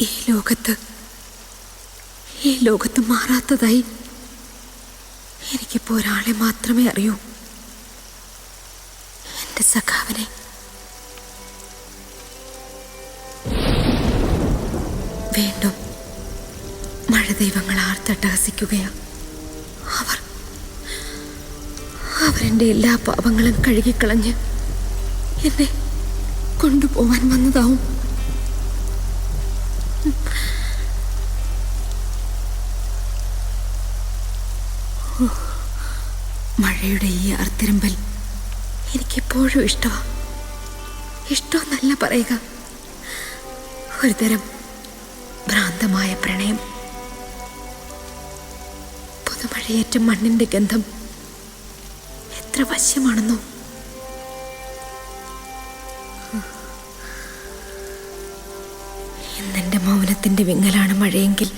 ഈ ലോകത്ത് മാറാത്തതായി എനിക്കിപ്പോൾ ഒരാളെ മാത്രമേ അറിയൂ, എൻ്റെ സഖാവിനെ. വീണ്ടും മഴദൈവങ്ങൾ ആർത്തട്ടഹസിക്കുകയാണ്. അവരെൻ്റെ എല്ലാ പാപങ്ങളും കഴുകിക്കളഞ്ഞ് എന്നെ കൊണ്ടുപോവാൻ വന്നതാവും. മഴയുടെ ഈ ആർത്തിരമ്പൽ എനിക്കെപ്പോഴും ഇഷ്ടമാണ്. ഇഷ്ടമെന്നല്ല പറയുക, ഒരുതരം ഭ്രാന്തമായ പ്രണയം. പുതുമഴയേറ്റ മണ്ണിന്റെ ഗന്ധം എത്ര വശ്യമാണെന്നോ. ഇന്നെന്റെ മൗനത്തിന്റെ വിങ്ങലാണ് മഴയെങ്കിൽ,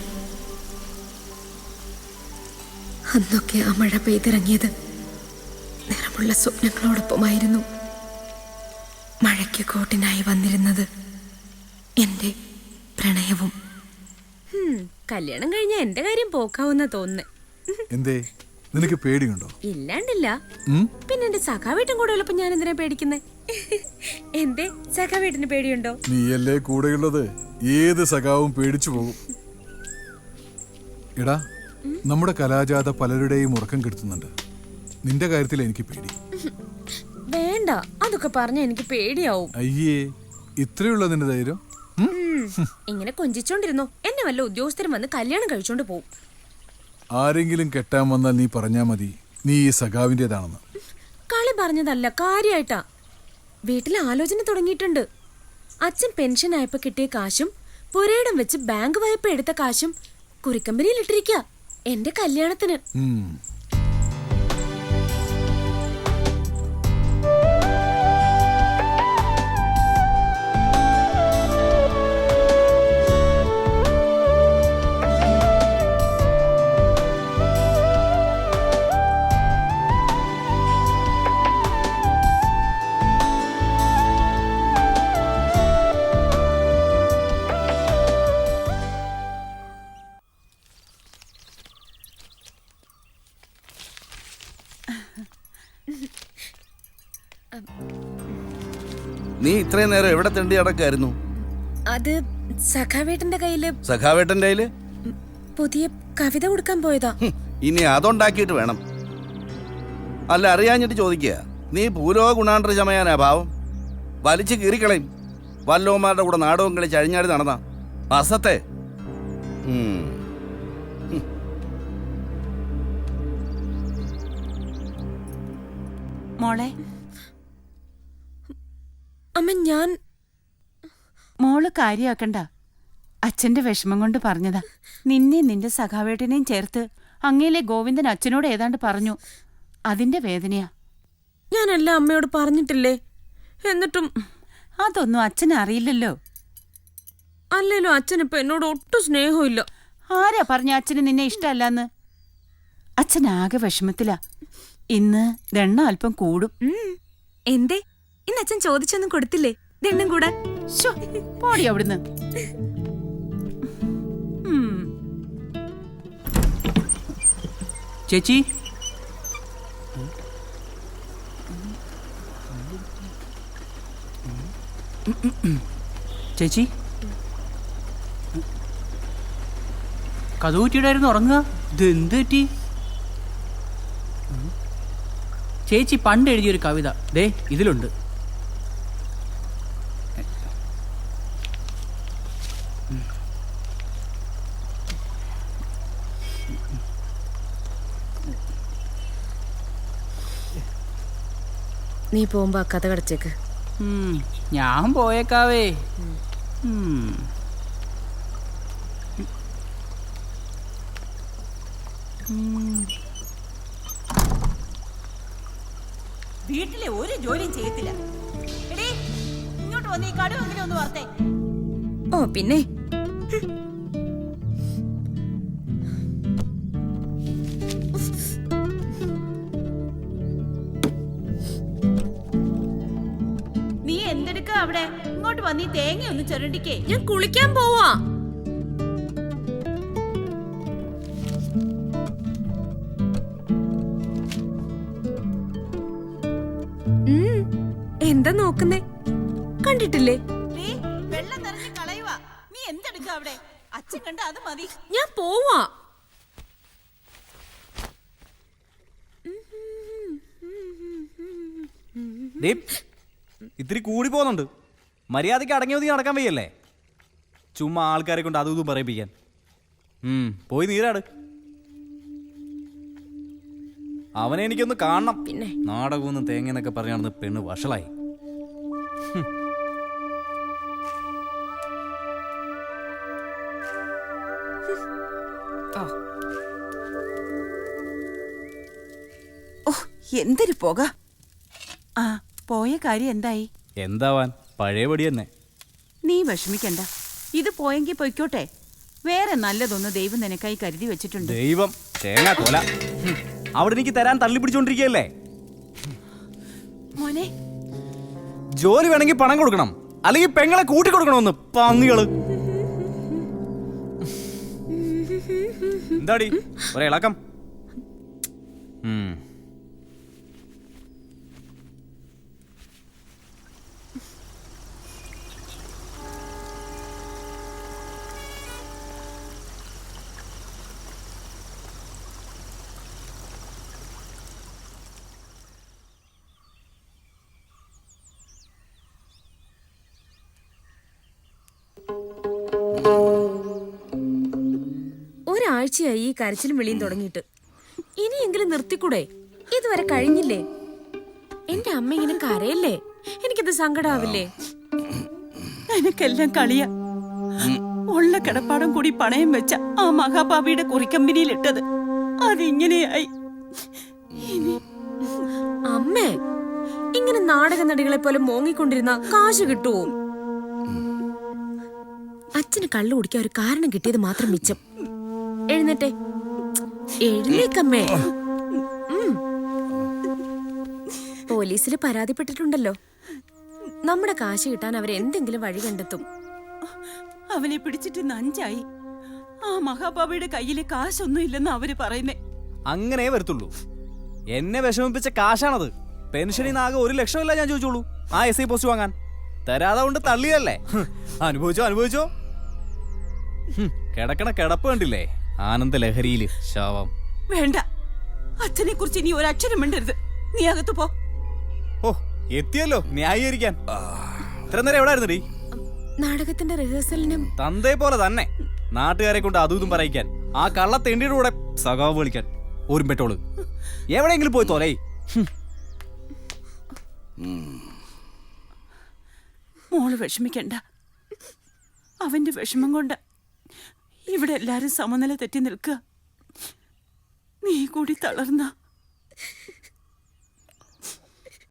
അന്നൊക്കെ ആ മഴ പെയ്തിറങ്ങിയത് നിറമുള്ള സ്വപ്നങ്ങളോടൊപ്പമായിരുന്നു. മഴയ്ക്ക് കോട്ടിനായി വന്നിരുന്നത് എന്റെ പ്രണയവും. കല്യാണം കഴിഞ്ഞ എന്റെ കാര്യം പോക്കാവുന്ന തോന്നുന്നു. എന്തേ, നിനക്ക് പേടിയുണ്ടോ? ഇല്ലാണ്ടില്ല. പിന്നെ എന്റെ സഖാവേട്ടൻ കൂടെ ഉള്ളപ്പോ ഞാൻ എന്തിനാ പേടിക്കുന്നേ? എന്തേ, സഖാവേട്ടന് പേടിയുണ്ടോ? നീയല്ലേ കൂടെയുള്ളത്, ഏത് സഖാവും പേടിച്ചു പോകും. എടാ, നമ്മുടെ കലാജാഥ പലരുടെയും ഉറക്കം കെടുത്തുന്നുണ്ട്. നിന്റെ കാര്യത്തിൽ എനിക്ക് പേടി. വേണ്ട, അതൊക്കെ പറഞ്ഞ എനിക്ക് പേടിയാവും. അയ്യേ, ഇത്രയുള്ള നിന്റെ ധൈര്യം? ഇങ്ങനെ കൊഞ്ചിച്ചോണ്ടിരുന്നോ, എന്നെ വല്ല ഉദ്യോഗസ്ഥരും വന്ന് കല്യാണം കഴിച്ചോണ്ട് പോവും. ആരെങ്കിലും കെട്ടാൻ വന്നാൽ നീ പറഞ്ഞാ മതി നീ ഈ സഖാവിന്റേതാണെന്ന്. കളി പറഞ്ഞതല്ല, കാര്യായിട്ടാ. വീട്ടിൽ ആലോചന തുടങ്ങിയിട്ടുണ്ട്. അച്ഛൻ പെൻഷൻ ആയപ്പോ കിട്ടിയ കാശും പുരയിടം വെച്ച് ബാങ്ക് വായ്പ എടുത്ത കാശും കുറിക്കമ്പനിയിൽ ഇട്ടിരിക്കുക എന്റെ കല്യാണത്തിന്. നീ ഇത്രയും നേരം എവിടെ തെണ്ടി അടക്കായിരുന്നു? അത് സഖാവേട്ടന്റെ കയ്യില്. സഖാവേട്ടന്റെ കയ്യില് പുതിയ കവിത കൊടുക്കാൻ പോയതാ. ഇനി അതുണ്ടാക്കിയിട്ട് വേണം. അല്ല, അറിയാഞ്ഞിട്ട് ചോദിക്കുക. നീ പൂരോ ഗുണാണ്ടർ ചമയാനാ ഭാവം? വലിച്ചു കീറിക്കളയും. വല്ലോമാരുടെ കൂടെ നാടകം കളിച്ച് അഴിഞ്ഞാടി നടന്ന അസത്തെ. മോളെ, അമ്മ, ഞാൻ മോള് കാര്യാക്കണ്ട. അച്ഛന്റെ വിഷമം കൊണ്ട് പറഞ്ഞതാ. നിന്നെയും നിന്റെ സഖാവേട്ടനെയും ചേർത്ത് അങ്ങയിലെ ഗോവിന്ദൻ അച്ഛനോട് ഏതാണ്ട് പറഞ്ഞു. അതിന്റെ വേദനയാ. ഞാനെല്ലാം അമ്മയോട് പറഞ്ഞിട്ടില്ലേ? എന്നിട്ടും അതൊന്നും അച്ഛന് അറിയില്ലല്ലോ. അല്ലേലും അച്ഛനിപ്പോ എന്നോട് ഒട്ടും സ്നേഹമില്ല. ആരാ പറഞ്ഞ അച്ഛന് നിന്നെ ഇഷ്ടമല്ലാന്ന്? അച്ഛനാകെ വിഷമത്തിലാ. ഇന്ന് ദണ്ണ അല്പം കൂടും. എന്തേ, ഇന്ന് അച്ഛൻ ചോദിച്ചൊന്നും കൊടുത്തില്ലേ ദണ്ണം കൂടാൻ? പോടി അവിടുന്ന്. ചേച്ചി, ചേച്ചി, കഥൂറ്റിയിടായിരുന്നു ഉറങ്ങുക. ഇത് എന്ത് പറ്റി? ചേച്ചി പണ്ട് എഴുതിയൊരു കവിത ദേ ഇതിലുണ്ട്. നീ പോകുമ്പോ കഥ കടച്ചേക്ക്. ഞാൻ പോയേക്കാവേ. വീട്ടിലെ ഒരു ജോലിയും ചെയ്യത്തില്ല. ഇങ്ങോട്ട് വന്ന് ഈ കടുവെങ്കിലും ഒന്ന് വാർത്തേ. ഓ പിന്നെ നീ എന്തെടുക്ക അവിടെ? ഇങ്ങോട്ട് വന്ന് ഈ തേങ്ങ ഒന്ന് ചുരണ്ടിക്കേ. ഞാൻ കുളിക്കാൻ പോവാ. നോക്കുന്നേ? കണ്ടിട്ടില്ലേ? വെള്ളം നിറഞ്ഞ് കളയുവാ. നീ എന്തെടുക്ക അവിടെ? അച്ഛൻ കണ്ട അത് മതി. ഞാൻ പോവാ. ഇത്തിരി കൂടി പോകുന്നുണ്ട്. മര്യാദയ്ക്ക് അടങ്ങി ഒതുങ്ങി നടക്കാൻ വയ്യല്ലേ? ചുമ്മാ ആൾക്കാരെ കൊണ്ട് അതും ഇതും പറയിപ്പിക്കാൻ. പോയി നീരാട്. അവനെ എനിക്കൊന്ന് കാണണം. പിന്നെ നാടകമൊന്നും തേങ്ങന്നൊക്കെ പറഞ്ഞു നടന്ന് പെണ്ണ് വഷളായി. ഓ, എന്തൊരു പോക. ആ, പോയ കാര്യം എന്തായി? എന്താവാൻ, പഴയപടി തന്നെ. നീ വിഷമിക്കണ്ട. ഇത് പോയെങ്കിൽ പൊയ്ക്കോട്ടെ. വേറെ നല്ലതൊന്ന് ദൈവം നിനക്കായി കരുതി വെച്ചിട്ടുണ്ട്. ദൈവം തേങ്ങ കൊല. അവിടെ എനിക്ക് തരാൻ തള്ളി പിടിച്ചോണ്ടിരിക്കുകയല്ലേ? മോനെ, ജോലി വേണമെങ്കിൽ പണം കൊടുക്കണം, അല്ലെങ്കിൽ പെങ്ങളെ കൂട്ടി കൊടുക്കണമെന്ന് പന്നികള്. എന്താടി ഒരിളക്കം? ഒരാഴ്ചയായി ഈ കരച്ചിലും വിളിയും തുടങ്ങിയിട്ട്. ഇനിയെങ്കിലും നിർത്തിക്കൂടെ? ഇതുവരെ കഴിഞ്ഞില്ലേ? എന്റെ അമ്മ ഇങ്ങനെ കരയല്ലേ? എനിക്കത് സങ്കടാവില്ലേ? എനിക്കെല്ലാം കളിയാ. ഉള്ള കിടപ്പാടം കൂടി പണയം വെച്ച ആ മഹാഭാവിയുടെ കുറിക്കമ്പനിയിൽ ഇട്ടത് അതിങ്ങനെയായി. അമ്മേ, ഇങ്ങനെ നാടക നടികളെ പോലെ മോങ്ങിക്കൊണ്ടിരുന്ന കാശ് കിട്ടുവോ? അച്ഛന് കള്ളു കുടിക്കാൻ ഒരു കാരണം കിട്ടിയത് മാത്രം മിച്ചം. എഴുന്നേറ്റെ, എഴുന്നേക്കമ്മേ. പോലീസില് പരാതിപ്പെട്ടിട്ടുണ്ടല്ലോ. നമ്മുടെ കാശ് കിട്ടാൻ അവരെന്തെങ്കിലും വഴി കണ്ടെത്തും. അവനെ പിടിച്ചിട്ട് നഞ്ചായി. ആ മഹാഭാവിയുടെ കയ്യില് കാശൊന്നും ഇല്ലെന്ന് അവര് പറയുന്നേ. അങ്ങനെ വരത്തുള്ളൂ. എന്നെ വിഷമിപ്പിച്ച കാശാണത്. പെൻഷനിൽ ആകെ 1 ലക്ഷമല്ല ഞാൻ ചോദിച്ചോളൂ ആ SI പോസ്റ്റ് വാങ്ങാൻ. തരാതെ കൊണ്ട് തള്ളിയല്ലേ? അനുഭവിച്ചോ. കിടക്കണ കിടപ്പ് കണ്ടില്ലേ? ആനന്ദ ലഹരിയില് ശാവം. വേണ്ട, അച്ഛനെ കുറിച്ച് ഇനി ഒരക്ഷരം മിണ്ടരുത്. നീ അകത്ത് പോ. ഓ, എത്തിയല്ലോ ന്യായീകരിക്കാൻ. ഇത്ര നേരം എവിടെ ആയിരുന്നടി? നാടകത്തിന്റെ റിഹേഴ്സലിനും തന്തേ പോലെ തന്നെ നാട്ടുകാരെ കൊണ്ട് അതും ഇതും പറയിക്കാൻ. ആ കള്ള തെണ്ടിയുടെ കൂടെ സഖാവ് വിളിക്കാൻ ഒരു പെട്ടോള്. എവിടെയെങ്കിലും പോയി തോലേ. മോള് വിഷമിക്കണ്ട. അവന്റെ വിഷമം കൊണ്ട് ഇവിടെ എല്ലാരും സമനില തെറ്റി നിൽക്കുക. നീ കൂടി തളർന്ന